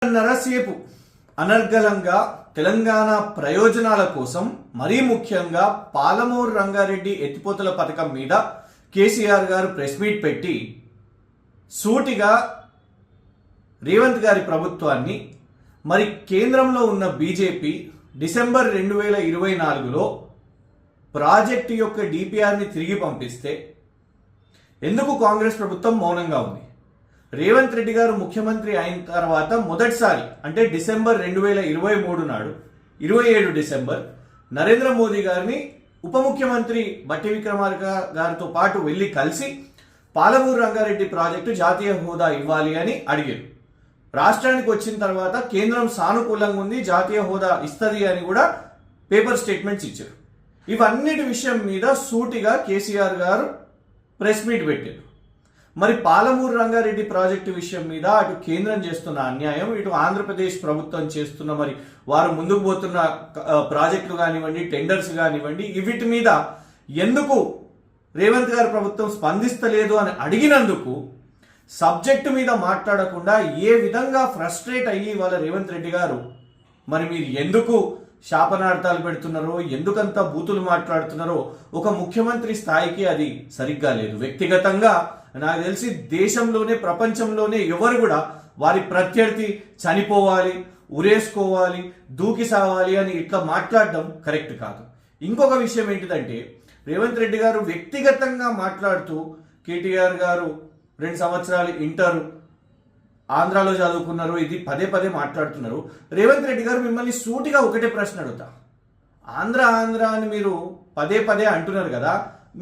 నరసేపు అనర్గళంగా తెలంగాణ ప్రయోజనాల కోసం మరీ ముఖ్యంగా పాలమూరు రంగారెడ్డి ఎత్తిపోతల పథకం మీద కేసీఆర్ గారు ప్రెస్ మీట్ పెట్టి సూటిగా రేవంత్ గారి ప్రభుత్వాన్ని మరి కేంద్రంలో ఉన్న బీజేపీ డిసెంబర్ 2024లో ప్రాజెక్టు యొక్క డిపిఆర్ని తిరిగి పంపిస్తే ఎందుకు కాంగ్రెస్ ప్రభుత్వం మౌనంగా ఉంది? రేవంత్ రెడ్డి గారు ముఖ్యమంత్రి అయిన తర్వాత మొదటిసారి అంటే డిసెంబర్ 2023 నాడు 27 డిసెంబర్ నరేంద్ర మోదీ గారిని ఉప ముఖ్యమంత్రి బట్టి విక్రమార్క గారితో పాటు వెళ్ళి కలిసి పాలమూరు రంగారెడ్డి ప్రాజెక్టు జాతీయ హోదా ఇవ్వాలి అని అడిగారు. రాష్ట్రానికి వచ్చిన తర్వాత కేంద్రం సానుకూలంగా ఉంది, జాతీయ హోదా ఇస్తుంది అని కూడా పేపర్ స్టేట్మెంట్స్ ఇచ్చారు. ఇవన్నిటి విషయం మీద సూటిగా కేసీఆర్ గారు ప్రెస్ మీట్ పెట్టారు. మరి పాలమూరు రంగారెడ్డి ప్రాజెక్టు విషయం మీద అటు కేంద్రం చేస్తున్న అన్యాయం, ఇటు ఆంధ్రప్రదేశ్ ప్రభుత్వం చేస్తున్న మరి వారు ముందుకు పోతున్న ప్రాజెక్టులు కానివ్వండి, టెండర్స్ కానివ్వండి, వీటి మీద ఎందుకు రేవంత్ గారి ప్రభుత్వం స్పందిస్తలేదు అని అడిగినందుకు సబ్జెక్టు మీద మాట్లాడకుండా ఏ విధంగా ఫ్రస్ట్రేట్ అయ్యి వాళ్ళ రేవంత్ రెడ్డి గారు మరి మీరు ఎందుకు శాపనార్థాలు పెడుతున్నారో, ఎందుకంత బూతులు మాట్లాడుతున్నారో ఒక ముఖ్యమంత్రి స్థాయికి అది సరిగ్గా లేదు. వ్యక్తిగతంగా నాకు తెలిసి దేశంలోనే ప్రపంచంలోనే ఎవరు కూడా వారి ప్రత్యర్థి చనిపోవాలి, ఉరేసుకోవాలి, దూకి సావాలి అని ఇట్లా మాట్లాడడం కరెక్ట్ కాదు. ఇంకొక విషయం ఏంటిదంటే రేవంత్ రెడ్డి గారు వ్యక్తిగతంగా మాట్లాడుతూ కేటీఆర్ గారు 2 సంవత్సరాలు ఇంటర్ ఆంధ్రాలో చదువుకున్నారు, ఇది పదే పదే మాట్లాడుతున్నారు. రేవంత్ రెడ్డి గారు మిమ్మల్ని సూటిగా ఒకటే ప్రశ్న అడుగుతా. ఆంధ్ర అని మీరు పదే పదే అంటున్నారు కదా,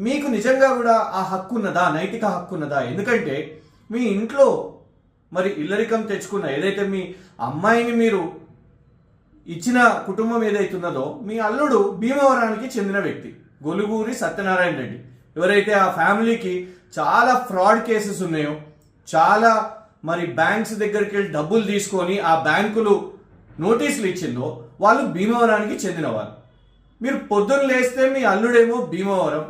మీకు నిజంగా కూడా ఆ హక్కు ఉన్నదా, నైతిక హక్కు ఉన్నదా? ఎందుకంటే మీ ఇంట్లో మరి ఇల్లరికం తెచ్చుకున్న ఏదైతే మీ అమ్మాయిని మీరు ఇచ్చిన కుటుంబం ఏదైతున్నదో, మీ అల్లుడు భీమవరానికి చెందిన వ్యక్తి గొలుగూరి సత్యనారాయణ రెడ్డి. ఎవరైతే ఆ ఫ్యామిలీకి చాలా ఫ్రాడ్ కేసెస్ ఉన్నాయో, చాలా మరి బ్యాంక్స్ దగ్గరికి వెళ్ళి డబ్బులు తీసుకొని ఆ బ్యాంకులు నోటీసులు ఇచ్చిందో వాళ్ళు భీమవరానికి చెందిన వాళ్ళు. మీరు పొద్దున్న లేస్తే మీ అల్లుడేమో భీమవరం,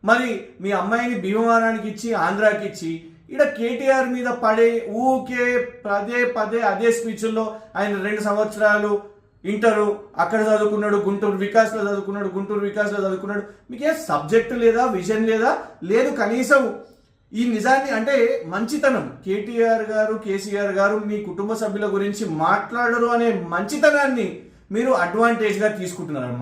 మరి మీ అమ్మాయిని భీమవరానికి ఇచ్చి ఆంధ్రాకి ఇచ్చి ఇక్కడ కేటీఆర్ మీద పడే ఊకే పదే పదే అదే స్పీచ్ల్లో ఆయన 2 సంవత్సరాలు ఇంటరు అక్కడ చదువుకున్నాడు, గుంటూరు వికాస్లో చదువుకున్నాడు. మీకే సబ్జెక్టు లేదా, విజన్ లేదా? లేదు. కనీసం ఈ నిజాన్ని అంటే మంచితనం, కేటీఆర్ గారు కేసీఆర్ గారు మీ కుటుంబ సభ్యుల గురించి మాట్లాడరు అనే మంచితనాన్ని మీరు అడ్వాంటేజ్గా తీసుకుంటున్నారు.